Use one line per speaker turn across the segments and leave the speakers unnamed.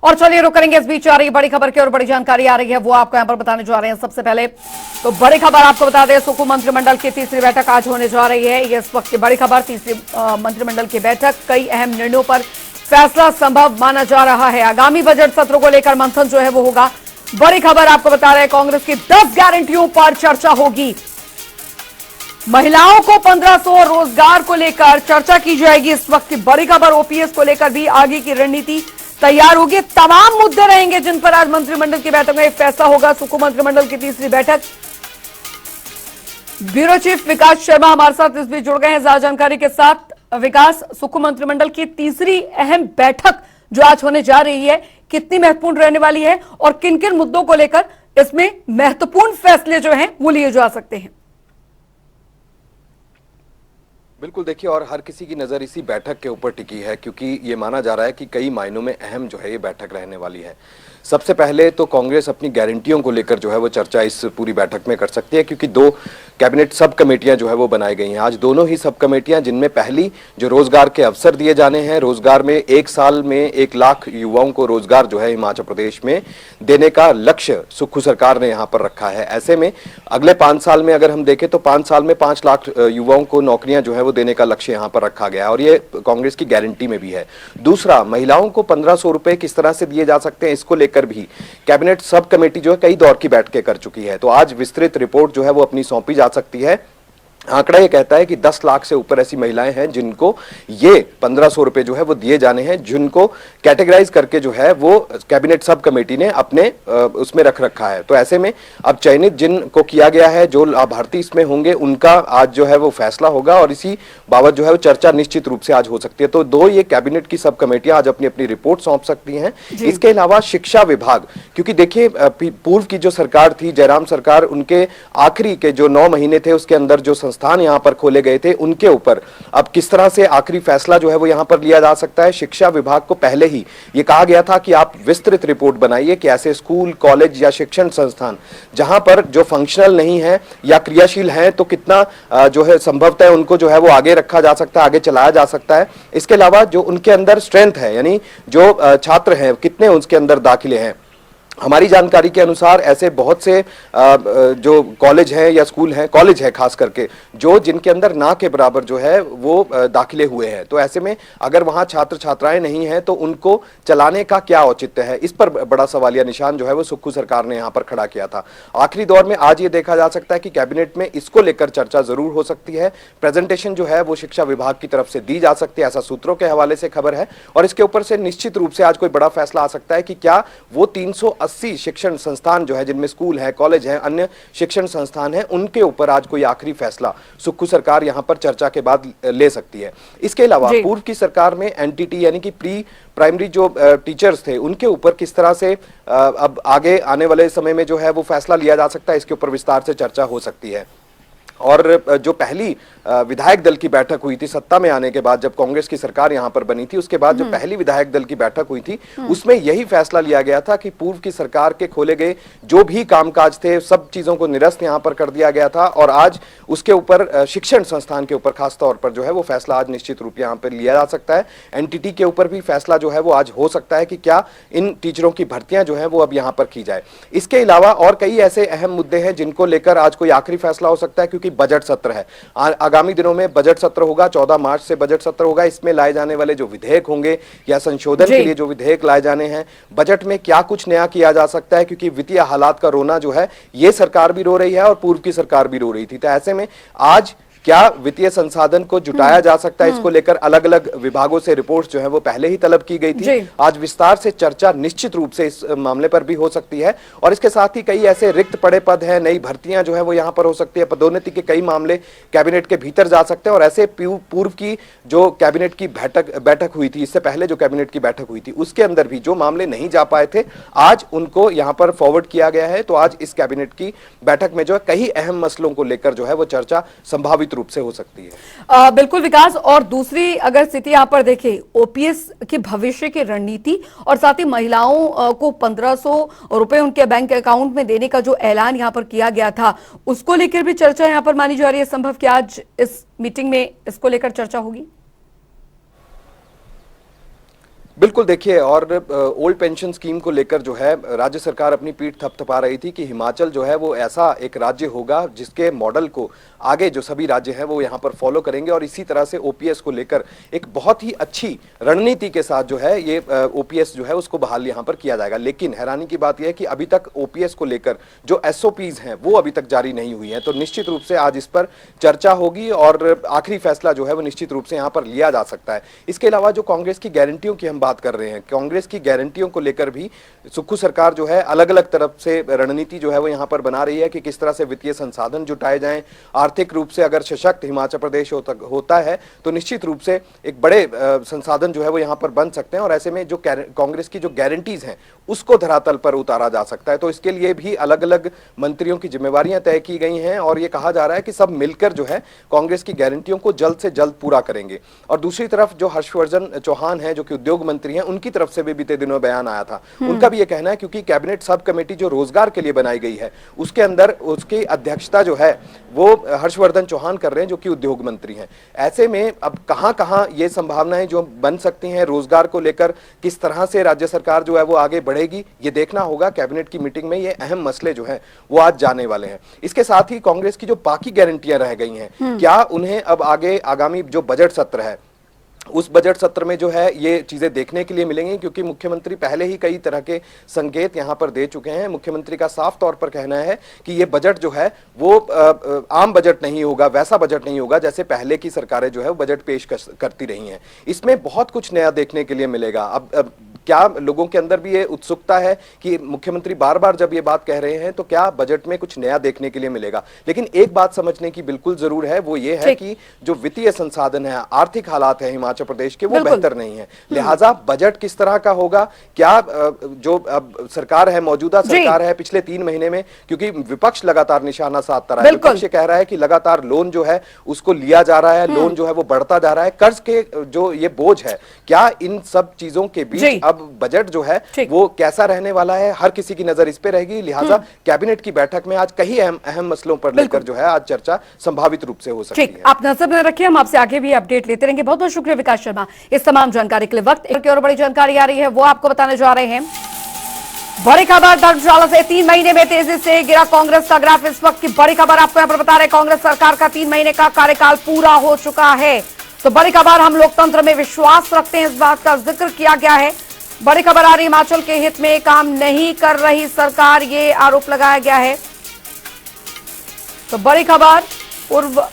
और चलिए रुक करेंगे, इस बीच आ रही बड़ी खबर की और बड़ी जानकारी आ रही है, वो आपको यहां पर बताने जा रहे हैं। सबसे पहले तो बड़ी खबर आपको बता दें, सुक्खू मंत्रिमंडल की तीसरी बैठक आज होने जा रही है। ये इस वक्त की बड़ी खबर, तीसरी मंत्रिमंडल की बैठक, कई अहम निर्णयों पर फैसला संभव माना जा रहा है। आगामी बजट सत्र को लेकर मंथन जो है वो होगा। बड़ी खबर आपको बता रहे हैं, कांग्रेस की 10 गारंटियों पर चर्चा होगी। महिलाओं को 1500 रोजगार को लेकर चर्चा की जाएगी। इस वक्त की बड़ी खबर, ओपीएस को लेकर भी आगे की रणनीति तैयार होगी। तमाम मुद्दे रहेंगे जिन पर आज मंत्रिमंडल की बैठक में फैसला होगा। सुक्खू मंत्रिमंडल की तीसरी बैठक, ब्यूरो चीफ विकास शर्मा हमारे साथ इस बीच जुड़ गए हैं ज्यादा जानकारी के साथ। विकास, सुक्खू मंत्रिमंडल की तीसरी अहम बैठक जो आज होने जा रही है, कितनी महत्वपूर्ण रहने वाली है और किन किन मुद्दों को लेकर इसमें महत्वपूर्ण फैसले जो हैं वो लिए जा सकते हैं?
बिल्कुल, देखिए, और हर किसी की नज़र इसी बैठक के ऊपर टिकी है, क्योंकि ये माना जा रहा है कि कई मायनों में अहम जो है ये बैठक रहने वाली है। सबसे पहले तो कांग्रेस अपनी गारंटियों को लेकर जो है वो चर्चा इस पूरी बैठक में कर सकती है, क्योंकि 2 कैबिनेट सब कमेटियां जो है वो बनाई गई हैं। आज दोनों ही सब कमेटियां, जिनमें पहली जो रोजगार के अवसर दिए जाने हैं, रोजगार में 1 साल में 1 लाख युवाओं को रोजगार जो है हिमाचल प्रदेश में देने का लक्ष्य सुक्खू सरकार ने यहाँ पर रखा है। ऐसे में अगले 5 साल में अगर हम देखें तो 5 साल में 5 लाख युवाओं को नौकरियां जो है वो देने का लक्ष्य यहाँ पर रखा गया है, और ये कांग्रेस की गारंटी में भी है। दूसरा, महिलाओं को 1500 रुपए किस तरह से दिए जा सकते हैं, इसको लेकर भी कैबिनेट सब कमेटी जो है कई दौर की बैठकें कर चुकी है। तो आज विस्तृत रिपोर्ट जो है वो अपनी सौंपी जा सकती है। आंकड़ा ये कहता है कि 10 लाख से ऊपर ऐसी महिलाएं हैं जिनको ये 1500 रुपए जो है वो दिए जाने हैं, जिनको कैटेगराइज करके जो है वो कैबिनेट सब कमेटी ने अपने उसमें रख रखा है। तो ऐसे में अब चयनित जिनको किया गया है, जो लाभार्थी इसमें होंगे, उनका आज जो है वो फैसला होगा और इसी बाबत जो है वो चर्चा निश्चित रूप से आज हो सकती है। तो 2 ये कैबिनेट की सब कमेटियां आज अपनी अपनी रिपोर्ट सौंप सकती हैं। इसके अलावा शिक्षा विभाग, क्योंकि देखिए पूर्व की जो सरकार थी, जयराम सरकार, उनके आखिरी के जो 9 महीने थे उसके अंदर जो संस्थान यहां पर खोले गए थे, उनके ऊपर अब किस तरह से आखिरी फैसला जो है वो यहां पर लिया जा सकता है। शिक्षा विभाग को पहले ही ये कहा गया था कि आप विस्तृत रिपोर्ट बनाइए कि ऐसे स्कूल, कॉलेज या शिक्षण संस्थान जहां पर जो फंक्शनल नहीं है या क्रियाशील है, तो कितना जो है संभवतः उनको जो है वो आगे रखा जा सकता है, आगे चलाया जा सकता है। इसके अलावा जो उनके अंदर स्ट्रेंथ है, यानी जो छात्र हैं कितने उसके अंदर दाखिले हैं। हमारी जानकारी के अनुसार ऐसे बहुत से जो कॉलेज हैं या स्कूल हैं, कॉलेज है खास करके, जो जिनके अंदर ना के बराबर जो है वो दाखिले हुए हैं। तो ऐसे में अगर वहां छात्र छात्राएं नहीं हैं तो उनको चलाने का क्या औचित्य है, इस पर बड़ा सवालिया निशान जो है वो सुक्खू सरकार ने यहां पर खड़ा किया था। आखिरी दौर में आज ये देखा जा सकता है कि कैबिनेट में इसको लेकर चर्चा जरूर हो सकती है। प्रेजेंटेशन जो है वो शिक्षा विभाग की तरफ से दी जा सकती है, ऐसा सूत्रों के हवाले से खबर है। और इसके ऊपर से निश्चित रूप से आज कोई बड़ा फैसला आ सकता है कि क्या वो 380 शिक्षण संस्थान जो है, जिनमें स्कूल है, कॉलेज है, अन्य शिक्षण संस्थान है, उनके ऊपर आज कोई आखिरी फैसला सुक्खू सरकार यहां पर चर्चा के बाद ले सकती है। इसके अलावा पूर्व की सरकार में एनटीटी यानी कि प्री प्राइमरी जो टीचर्स थे, उनके ऊपर किस तरह से अब आगे आने वाले समय में जो है वो फैसला लिया जा सकता है, इसके ऊपर विस्तार से चर्चा हो सकती है। और जो पहली विधायक दल की बैठक हुई थी सत्ता में आने के बाद, जब कांग्रेस की सरकार यहां पर बनी थी, उसके बाद जो पहली विधायक दल की बैठक हुई थी, उसमें यही फैसला लिया गया था कि पूर्व की सरकार के खोले गए जो भी कामकाज थे, सब चीजों को निरस्त यहां पर कर दिया गया था। और आज उसके ऊपर शिक्षण संस्थान के ऊपर खास तौर पर जो है वो फैसला आज निश्चित रूप यहां पर लिया जा सकता है। एनटीटी के ऊपर भी फैसला जो है वो आज हो सकता है कि क्या इन टीचरों की भर्तियां जो है वो अब यहां पर की जाए। इसके अलावा और कई ऐसे अहम मुद्दे हैं जिनको लेकर आज कोई आखिरी फैसला हो सकता है, क्योंकि बजट सत्र है। आगामी दिनों में बजट सत्र होगा, 14 मार्च से बजट सत्र होगा। इसमें लाए जाने वाले जो विधेयक होंगे या संशोधन के लिए जो विधेयक लाए जाने हैं, बजट में क्या कुछ नया किया जा सकता है, क्योंकि वित्तीय हालात का रोना जो है ये सरकार भी रो रही है और पूर्व की सरकार भी रो रही थी। तो ऐसे में आज क्या वित्तीय संसाधन को जुटाया जा सकता है, इसको लेकर अलग अलग विभागों से रिपोर्ट्स जो है वो पहले ही तलब की गई थी। आज विस्तार से चर्चा निश्चित रूप से इस मामले पर भी हो सकती है। और इसके साथ ही कई ऐसे रिक्त पड़े पद हैं, नई भर्तियां जो है वो यहां पर हो सकती है, पदोन्नति के कई मामले कैबिनेट के भीतर जा सकते हैं। और ऐसे पूर्व की जो कैबिनेट की बैठक हुई थी, इससे पहले जो कैबिनेट की बैठक हुई थी, उसके अंदर भी जो मामले नहीं जा पाए थे, आज उनको यहां पर फॉरवर्ड किया गया है। तो आज इस कैबिनेट की बैठक में जो है कई अहम मसलों को लेकर जो है वो चर्चा संभावित रूप से हो सकती है।
बिल्कुल विकास, और दूसरी अगर स्थिति यहां पर देखें, ओपीएस के भविष्य की रणनीति और साथ ही महिलाओं को 1500 रुपए उनके बैंक अकाउंट में देने का जो ऐलान यहां पर किया गया था, उसको लेकर भी चर्चा यहां पर मानी जा रही है। संभव कि आज इस मीटिंग में इसको लेकर चर्चा होगी।
बिल्कुल देखिए, और ओल्ड पेंशन स्कीम को लेकर जो है राज्य सरकार अपनी पीठ थपथपा रही थी कि हिमाचल जो है वो ऐसा एक राज्य होगा जिसके मॉडल को आगे जो सभी राज्य हैं वो यहाँ पर फॉलो करेंगे, और इसी तरह से ओपीएस को लेकर एक बहुत ही अच्छी रणनीति के साथ जो है ये ओपीएस जो है उसको बहाल यहाँ पर किया जाएगा। लेकिन हैरानी की बात यह है कि अभी तक ओपीएस को लेकर जो एसओपीज हैं वो अभी तक जारी नहीं हुई हैं, तो निश्चित रूप से आज इस पर चर्चा होगी और आखिरी फैसला जो है वो निश्चित रूप से यहाँ पर लिया जा सकता है। इसके अलावा जो कांग्रेस की गारंटियों की हम बात कर रहे हैं, कांग्रेस की गारंटियों को लेकर भी सुक्खू सरकार जो है अलग अलग तरफ से रणनीति जो है वो यहाँ पर बना रही है कि किस तरह से वित्तीय संसाधन जुटाए जाएं। आर्थिक रूप से अगर सशक्त हिमाचल प्रदेश होता है तो निश्चित रूप से एक बड़े संसाधन जो है वो यहाँ पर बन सकते हैं, और ऐसे में जो कांग्रेस की जो गारंटीज हैं उसको धरातल पर उतारा जा सकता है। तो इसके लिए भी अलग अलग मंत्रियों की जिम्मेवारियां तय की गई हैं, और ये कहा जा रहा है कि सब मिलकर जो है कांग्रेस की गारंटियों को जल्द से जल्द पूरा करेंगे। और दूसरी तरफ जो हर्षवर्धन चौहान है जो कि उद्योग मंत्री हैं, उनकी तरफ से भी बीते दिनों बयान आया था। उनका भी ये कहना है क्योंकि कैबिनेट सब कमेटी जो रोजगार के लिए बनाई गई है उसके अंदर उसकी अध्यक्षता जो है वो हर्षवर्धन चौहान कर रहे हैं जो कि उद्योग मंत्री हैं। ऐसे में अब कहां कहां ये संभावनाएं जो बन सकती हैं रोजगार को लेकर, किस तरह से राज्य सरकार जो है वो आगे बढ़ेगी, ये देखना होगा। कैबिनेट की मीटिंग में ये अहम मसले जो हैं वो आज जाने वाले हैं। इसके साथ ही कांग्रेस की जो बाकी गारंटियां रह गई हैं, क्या उन्हें अब आगे आगामी जो बजट सत्र है उस बजट सत्र में जो है ये चीजें देखने के लिए मिलेंगी, क्योंकि मुख्यमंत्री पहले ही कई तरह के संकेत यहां पर दे चुके हैं। मुख्यमंत्री का साफ तौर पर कहना है कि ये बजट जो है वो आम बजट नहीं होगा, वैसा बजट नहीं होगा जैसे पहले की सरकारें जो है वो बजट पेश करती रही हैं। इसमें बहुत कुछ नया देखने के लिए मिलेगा। अब क्या लोगों के अंदर भी ये उत्सुकता है कि मुख्यमंत्री बार बार जब ये बात कह रहे हैं तो क्या बजट में कुछ नया देखने के लिए मिलेगा। लेकिन एक बात समझने की बिल्कुल जरूर है, वो ये है कि जो वित्तीय संसाधन है, आर्थिक हालात है हिमाचल प्रदेश के, वो बेहतर नहीं है। लिहाजा बजट किस तरह का होगा, क्या जो अब सरकार है, मौजूदा सरकार है, पिछले 3 महीने में, क्योंकि विपक्ष लगातार निशाना साधता रहा है, विपक्ष कह रहा है कि लगातार लोन जो है उसको लिया जा रहा है, लोन जो है वो बढ़ता जा रहा है, कर्ज के जो ये बोझ है, क्या इन सब चीजों के बीच अब बजट जो है वो कैसा रहने वाला है, हर किसी की नजर इस पे रहेगी। लिहाजा कैबिनेट की बैठक में आज कई अहम मसलों पर लेकर जो है आज चर्चा संभावित रूप से हो सकती है।
आप नजर में रखिए, हम आपसे आगे भी अपडेट लेते रहेंगे। बहुत बहुत शुक्रिया विकास शर्मा इस तमाम जानकारी के लिए। वक्त एक और बड़ी जानकारी आ रही है, वो आपको बताने जा रहे हैं। बड़ी खबर, धर्मशाला से 3 महीने में तेजी से गिरा कांग्रेस का ग्राफ। इस वक्त की बड़ी खबर आपको यहां पर बता रहे, कांग्रेस सरकार का 3 महीने का कार्यकाल पूरा हो चुका है। तो बड़ी खबर, हम लोकतंत्र में विश्वास रखते हैं, इस बात का जिक्र किया गया है। बड़ी खबर आ रही, हिमाचल के हित में काम नहीं कर रही सरकार, ये आरोप लगाया गया है। तो बड़ी खबर, पूर्व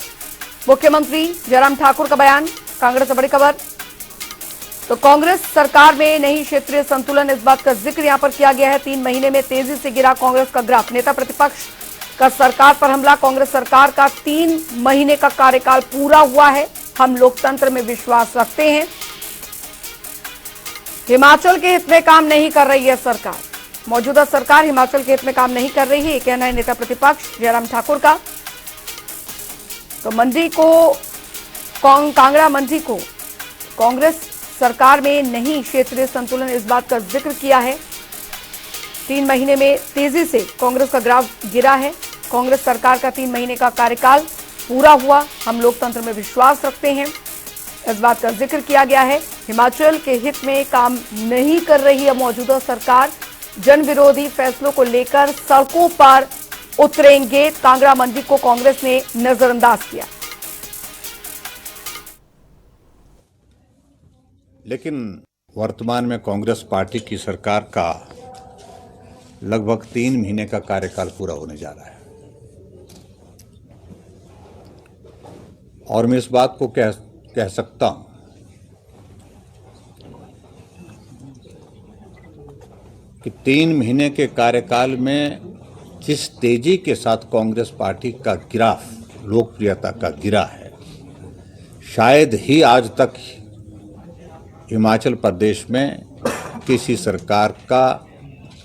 मुख्यमंत्री जयराम ठाकुर का बयान, कांग्रेस से बड़ी खबर। तो कांग्रेस सरकार में नहीं क्षेत्रीय संतुलन, इस बात का जिक्र यहां पर किया गया है। 3 महीने में तेजी से गिरा कांग्रेस का ग्राफ। नेता प्रतिपक्ष का सरकार पर हमला, कांग्रेस सरकार का 3 महीने का कार्यकाल पूरा हुआ है, हम लोकतंत्र में विश्वास रखते हैं, हिमाचल के हित में काम नहीं कर रही है सरकार। मौजूदा सरकार हिमाचल के हित में काम नहीं कर रही है, ये कहना है नेता प्रतिपक्ष जयराम ठाकुर का। तो मंडी को, कांगड़ा मंडी को कांग्रेस सरकार में नहीं क्षेत्रीय संतुलन, इस बात का जिक्र किया है। 3 महीने में तेजी से कांग्रेस का ग्राफ गिरा है। कांग्रेस सरकार का 3 महीने का कार्यकाल पूरा हुआ, हम लोकतंत्र में विश्वास रखते हैं, इस बात का जिक्र किया गया है। हिमाचल के हित में काम नहीं कर रही है मौजूदा सरकार, जन विरोधी फैसलों को लेकर सड़कों पर उतरेंगे, कांगड़ा मंडी को कांग्रेस ने नजरअंदाज किया।
लेकिन वर्तमान में कांग्रेस पार्टी की सरकार का लगभग 3 महीने का कार्यकाल पूरा होने जा रहा है, और मैं इस बात को कह सकता हूं कि 3 महीने के कार्यकाल में जिस तेजी के साथ कांग्रेस पार्टी का ग्राफ लोकप्रियता का गिरा है, शायद ही आज तक हिमाचल प्रदेश में किसी सरकार का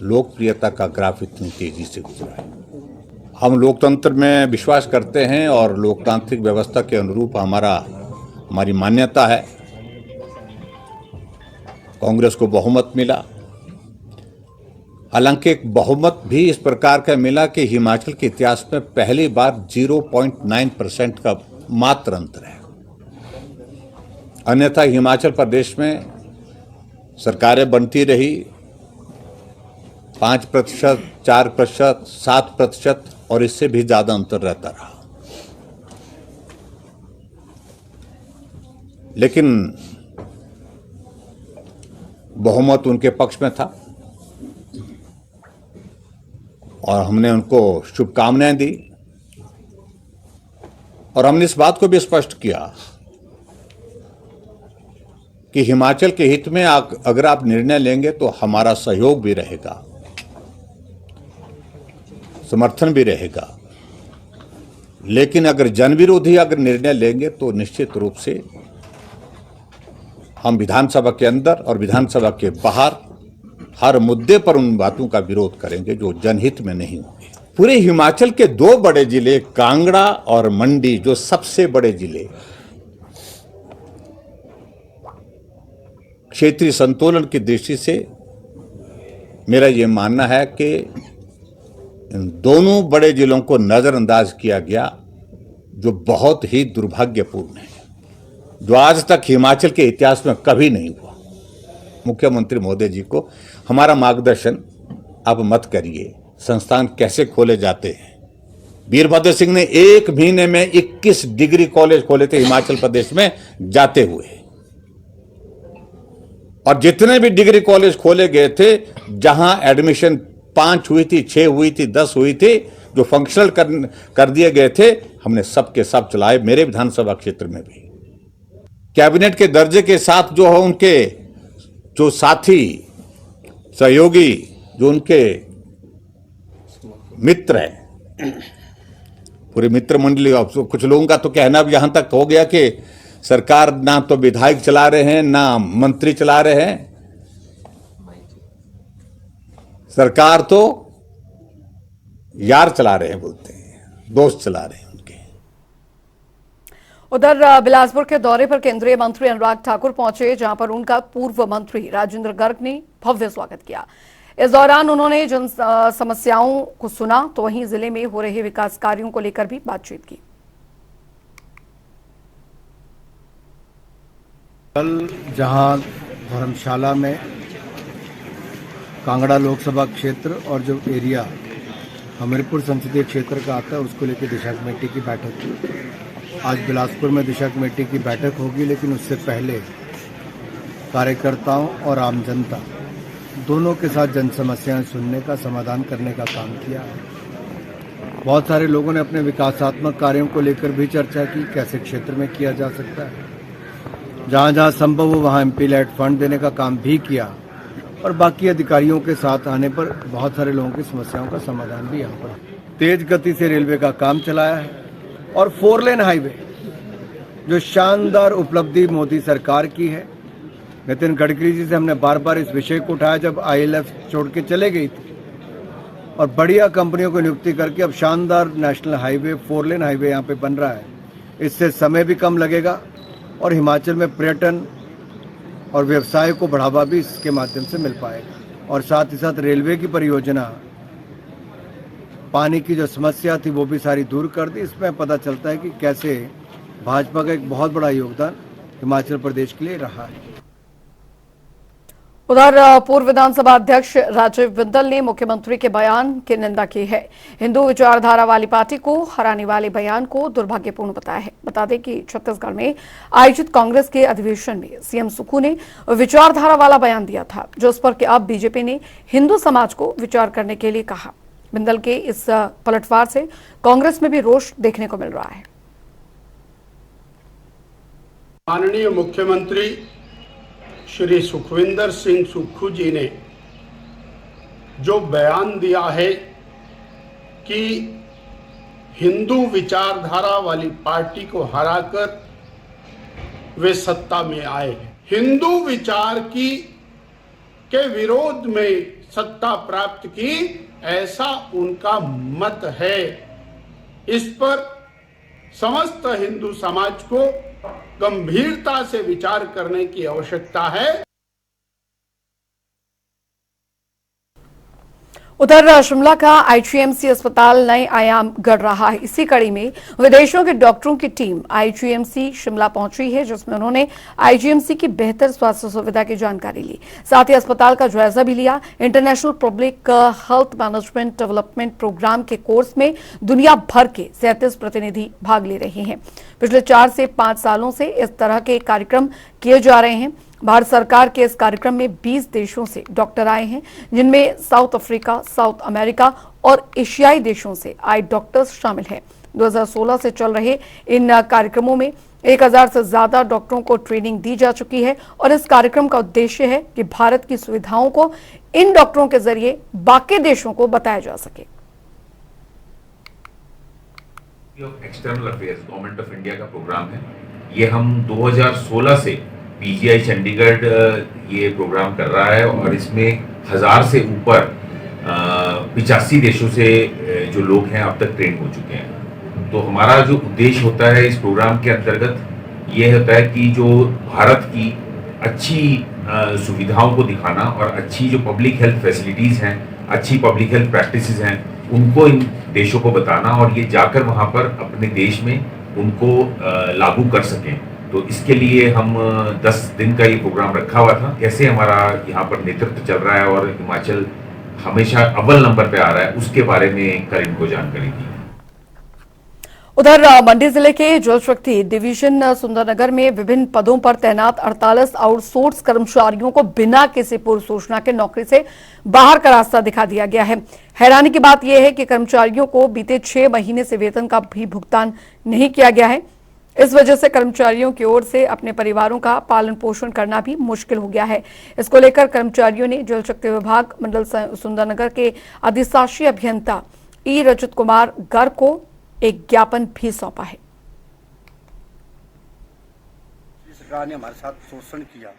लोकप्रियता का ग्राफ इतनी तेजी से गुजरा है। हम लोकतंत्र में विश्वास करते हैं और लोकतांत्रिक व्यवस्था के अनुरूप हमारी मान्यता है। कांग्रेस को बहुमत मिला, हालांकि एक बहुमत भी इस प्रकार का मिला कि हिमाचल के इतिहास में पहली बार 0.9% का मात्र अंतर है। अन्यथा हिमाचल प्रदेश में सरकारें बनती रही, 5%, 4%, 7% और इससे भी ज्यादा अंतर रहता रहा। लेकिन बहुमत उनके पक्ष में था और हमने उनको शुभकामनाएं दी और हमने इस बात को भी स्पष्ट किया कि हिमाचल के हित में अगर आप निर्णय लेंगे तो हमारा सहयोग भी रहेगा, समर्थन भी रहेगा, लेकिन अगर जनविरोधी अगर निर्णय लेंगे तो निश्चित रूप से हम विधानसभा के अंदर और विधानसभा के बाहर हर मुद्दे पर उन बातों का विरोध करेंगे जो जनहित में नहीं होंगे। पूरे हिमाचल के 2 बड़े जिले कांगड़ा और मंडी, जो सबसे बड़े जिले, क्षेत्रीय संतुलन की दृष्टि से मेरा यह मानना है कि इन दोनों बड़े जिलों को नजरअंदाज किया गया, जो बहुत ही दुर्भाग्यपूर्ण है, जो आज तक हिमाचल के इतिहास में कभी नहीं हुआ। मुख्यमंत्री महोदय जी को हमारा मार्गदर्शन आप मत करिए, संस्थान कैसे खोले जाते हैं। वीरभद्र सिंह ने 1 महीने में 21 डिग्री कॉलेज खोले थे हिमाचल प्रदेश में जाते हुए, और जितने भी डिग्री कॉलेज खोले गए थे, जहां एडमिशन 5 हुई थी, 6 हुई थी, 10 हुई थी, जो फंक्शनल कर दिए गए थे, हमने सबके सब चलाए। मेरे विधानसभा क्षेत्र में भी कैबिनेट के दर्जे के साथ जो है उनके जो साथी सहयोगी, जो उनके मित्र हैं, पूरे मित्र मंडली, कुछ लोगों का तो कहना भी यहां तक हो गया कि सरकार ना तो विधायक चला रहे हैं ना मंत्री चला रहे हैं, सरकार तो यार चला रहे हैं, बोलते हैं दोस्त चला रहे हैं उनके।
उधर बिलासपुर के दौरे पर केंद्रीय मंत्री अनुराग ठाकुर पहुंचे, जहां पर उनका पूर्व मंत्री राजेंद्र गर्ग ने भव्य स्वागत किया। इस दौरान उन्होंने जन समस्याओं को सुना, तो वहीं जिले में हो रहे विकास कार्यों को लेकर भी बातचीत की।
कल जहां धर्मशाला में कांगड़ा लोकसभा क्षेत्र और जो एरिया हमीरपुर संसदीय क्षेत्र का आता है उसको लेकर दिशा कमेटी की बैठक हुई। आज बिलासपुर में दिशा कमेटी की बैठक होगी, लेकिन उससे पहले कार्यकर्ताओं और आम जनता दोनों के साथ जन समस्याएं सुनने का, समाधान करने का काम किया है। बहुत सारे लोगों ने अपने विकासात्मक कार्यों को लेकर भी चर्चा की, कैसे क्षेत्र में किया जा सकता है। जहाँ जहाँ संभव हो वहाँ एमपी लेड फंड देने का काम भी किया, और बाकी अधिकारियों के साथ आने पर बहुत सारे लोगों की समस्याओं का समाधान भी यहाँ पर। तेज गति से रेलवे का काम चलाया है, और 4 लेन हाईवे जो शानदार उपलब्धि मोदी सरकार की है। नितिन गडकरी जी से हमने बार बार इस विषय को उठाया जब ILF छोड़ के चले गई थी, और बढ़िया कंपनियों को नियुक्ति करके अब शानदार नेशनल हाईवे 4 लेन हाईवे यहाँ पे बन रहा है। इससे समय भी कम लगेगा और हिमाचल में पर्यटन और व्यवसाय को बढ़ावा भी इसके माध्यम से मिल पाएगा। और साथ ही साथ रेलवे की परियोजना, पानी की जो समस्या थी वो भी सारी दूर कर दी। इसमें पता चलता है कि कैसे भाजपा का एक बहुत बड़ा योगदान हिमाचल प्रदेश के लिए रहा है।
उधर पूर्व विधानसभा अध्यक्ष राजीव बिंदल ने मुख्यमंत्री के बयान की निंदा की है। हिंदू विचारधारा वाली पार्टी को हराने वाले बयान को दुर्भाग्यपूर्ण बताया है। बता दें कि छत्तीसगढ़ में आयोजित कांग्रेस के अधिवेशन में सीएम सुक्खू ने विचारधारा वाला बयान दिया था, जो उस पर कि अब बीजेपी ने हिंदू समाज को विचार करने के लिए कहा। बिंदल के इस पलटवार से कांग्रेस में भी रोष देखने को मिल रहा है।
माननीय मुख्यमंत्री श्री सुखविंदर सिंह सुक्खू जी ने जो बयान दिया है कि हिंदू विचारधारा वाली पार्टी को हराकर वे सत्ता में आए हैं, हिंदू विचार के विरोध में सत्ता प्राप्त की, ऐसा उनका मत है। इस पर समस्त हिंदू समाज को गंभीरता से विचार करने की आवश्यकता है।
उधर शिमला का आईजीएमसी अस्पताल नए आयाम गढ़ रहा है। इसी कड़ी में विदेशों के डॉक्टरों की टीम आईजीएमसी शिमला पहुंची है, जिसमें उन्होंने आईजीएमसी की बेहतर स्वास्थ्य सुविधा की जानकारी ली, साथ ही अस्पताल का जायजा भी लिया। International public health management development programme के कोर्स में दुनिया भर के 37 प्रतिनिधि भाग ले रहे हैं। पिछले 4 से 5 सालों से इस तरह के कार्यक्रम किए जा रहे हैं। भारत सरकार के इस कार्यक्रम में 20 देशों से डॉक्टर आए हैं, जिनमें साउथ अफ्रीका, साउथ अमेरिका और एशियाई देशों से आए डॉक्टर्स शामिल हैं। 2016 से चल रहे इन कार्यक्रमों में 1000 से ज्यादा डॉक्टरों को ट्रेनिंग दी जा चुकी है और इस कार्यक्रम का उद्देश्य है कि भारत की सुविधाओं को इन डॉक्टरों के जरिए बाकी देशों को बताया जा सके।
External affairs government of India का प्रोग्राम है। ये हम 2016 से पीजीआई चंडीगढ़ ये प्रोग्राम कर रहा है और इसमें 1000 से ऊपर 85 देशों से जो लोग हैं अब तक ट्रेन हो चुके हैं। तो हमारा जो उद्देश्य होता है इस प्रोग्राम के अंतर्गत ये होता है कि जो भारत की अच्छी सुविधाओं को दिखाना और अच्छी जो पब्लिक हेल्थ फैसिलिटीज़ हैं, अच्छी पब्लिक हेल्थ प्रैक्टिसेस हैं, उनको इन देशों को बताना और ये जाकर वहाँ पर अपने देश में उनको लागू कर सकें। तो इसके लिए हम 10 दिन का ये प्रोग्राम रखा हुआ था। कैसे हमारा यहाँ पर नेतृत्व चल रहा है और हिमाचल हमेशा अव्वल नंबर पे आ रहा है, उसके बारे में कल इनको जानकारी दी।
उधर मंडी जिले के जल शक्ति डिवीजन सुंदरनगर में विभिन्न पदों पर तैनात 48 आउटसोर्स कर्मचारियों को बिना किसी पूर्व सूचना के नौकरी से बाहर का रास्ता दिखा दिया गया है। हैरानी की बात यह है कि कर्मचारियों को बीते 6 महीने से वेतन का भी भुगतान नहीं किया गया है। इस वजह से कर्मचारियों की ओर से अपने परिवारों का पालन पोषण करना भी मुश्किल हो गया है। इसको लेकर कर्मचारियों ने जल शक्ति विभाग मंडल सुंदरनगर के अधिशासी अभियंता ई रजत कुमार गर्ग को एक ज्ञापन भी सौंपा है।
सरकार ने हमारे साथ शोषण किया,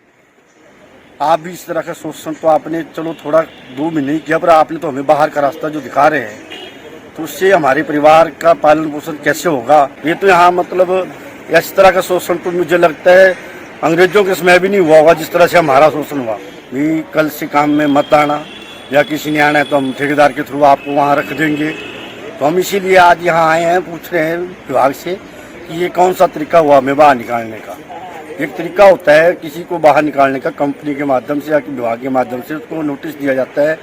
आप भी इस तरह का शोषण तो आपने चलो थोड़ा 2 महीने ही किया, पर आपने तो हमें बाहर का रास्ता जो दिखा रहे हैं, तो उससे हमारे परिवार का पालन पोषण कैसे होगा। ये तो यहाँ मतलब इस तरह का शोषण तो मुझे लगता है अंग्रेजों के समय भी नहीं हुआ होगा जिस तरह से हमारा शोषण हुआ। भी कल से काम में मत आना, या किसी ने आना है तो हम ठेकेदार के थ्रू आपको वहाँ रख देंगे। तो हम इसीलिए आज यहाँ आए हैं, पूछ रहे हैं विभाग से कि ये कौन सा तरीका हुआ हमें बाहर निकालने का। एक तरीका होता है किसी को बाहर निकालने का कंपनी के माध्यम से या विभाग के माध्यम से, उसको नोटिस दिया जाता है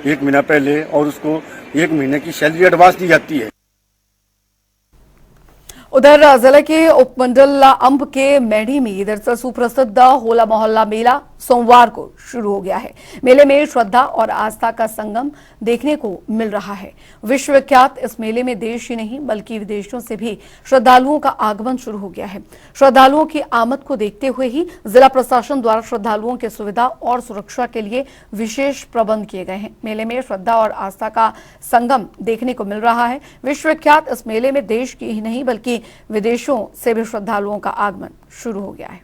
1 महीना पहले और उसको 1 महीने की सैलरी एडवांस दी जाती है।
उधर जिले के उपमंडल अंब के मैडी में दरअसल सुप्रसिद्ध होला मोहल्ला मेला सोमवार को शुरू हो गया है। मेले में श्रद्धा और आस्था का संगम देखने को मिल रहा है। विश्व विख्यात इस मेले में देश ही नहीं बल्कि विदेशों से भी श्रद्धालुओं का आगमन शुरू हो गया है। श्रद्धालुओं की आमद को देखते हुए ही जिला प्रशासन द्वारा श्रद्धालुओं की सुविधा और सुरक्षा के लिए विशेष प्रबंध किए गए हैं। मेले में श्रद्धा और आस्था का संगम देखने को मिल रहा है। विश्व विख्यात इस मेले में देश की ही नहीं बल्कि विदेशों से भी श्रद्धालुओं का आगमन शुरू हो गया है।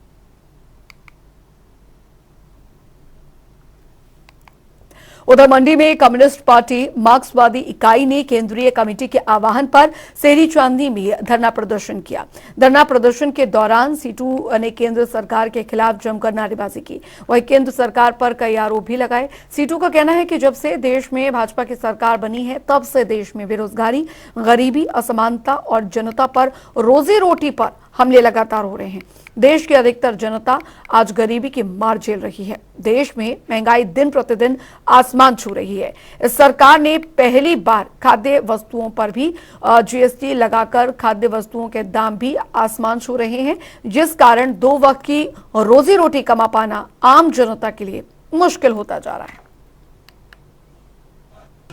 उधर मंडी में कम्युनिस्ट पार्टी मार्क्सवादी इकाई ने केंद्रीय कमेटी के आह्वान पर सेरी चांदनी में धरना प्रदर्शन किया। धरना प्रदर्शन के दौरान सीटू ने केंद्र सरकार के खिलाफ जमकर नारेबाजी की। वहीं केंद्र सरकार पर कई आरोप भी लगाए। सीटू का कहना है कि जब से देश में भाजपा की सरकार बनी है तब से देश में बेरोजगारी, गरीबी, असमानता और जनता पर रोजी रोटी पर हमले लगातार हो रहे हैं। देश की अधिकतर जनता आज गरीबी की मार झेल रही है। देश में महंगाई दिन प्रतिदिन आसमान छू रही है। इस सरकार ने पहली बार खाद्य वस्तुओं पर भी जीएसटी लगाकर खाद्य वस्तुओं के दाम भी आसमान छू रहे हैं, जिस कारण 2 वक्त की रोजी रोटी कमा पाना आम जनता के लिए मुश्किल होता जा रहा है।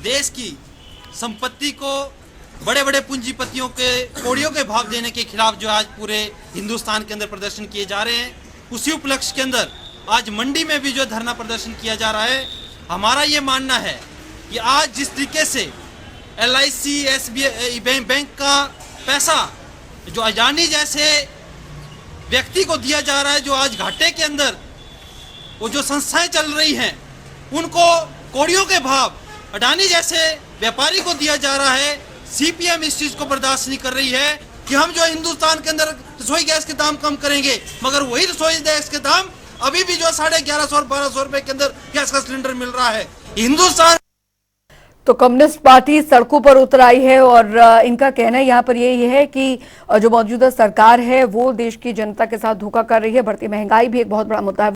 देश की संपत्ति को बड़े बड़े पूंजीपतियों के कौड़ियों के भाव देने के खिलाफ जो आज पूरे हिंदुस्तान के अंदर प्रदर्शन किए जा रहे हैं, उसी उपलक्ष्य के अंदर आज मंडी में भी जो धरना प्रदर्शन किया जा रहा है। हमारा ये मानना है कि आज जिस तरीके से LIC, SBI बैंक का पैसा जो अडानी जैसे व्यक्ति को दिया जा रहा है, जो आज घाटे के अंदर वो जो संस्थाएं चल रही हैं उनको कौड़ियों के भाव अडानी जैसे व्यापारी को दिया जा रहा है। CPM इस चीज को बर्दाश्त नहीं कर रही है कि हम जो हिंदुस्तान के अंदर रसोई गैस के दाम कम करेंगे, मगर वही रसोई गैस के दाम अभी भी जो 1150 और 1200 रुपए के अंदर गैस का सिलेंडर मिल रहा है। हिंदुस्तान
तो कम्युनिस्ट पार्टी सड़कों पर उतर आई है और इनका कहना यहाँ पर यही है कि जो मौजूदा सरकार है वो देश की जनता के साथ धोखा कर रही है। बढ़ती महंगाई भी एक बहुत बड़ा मुद्दा है।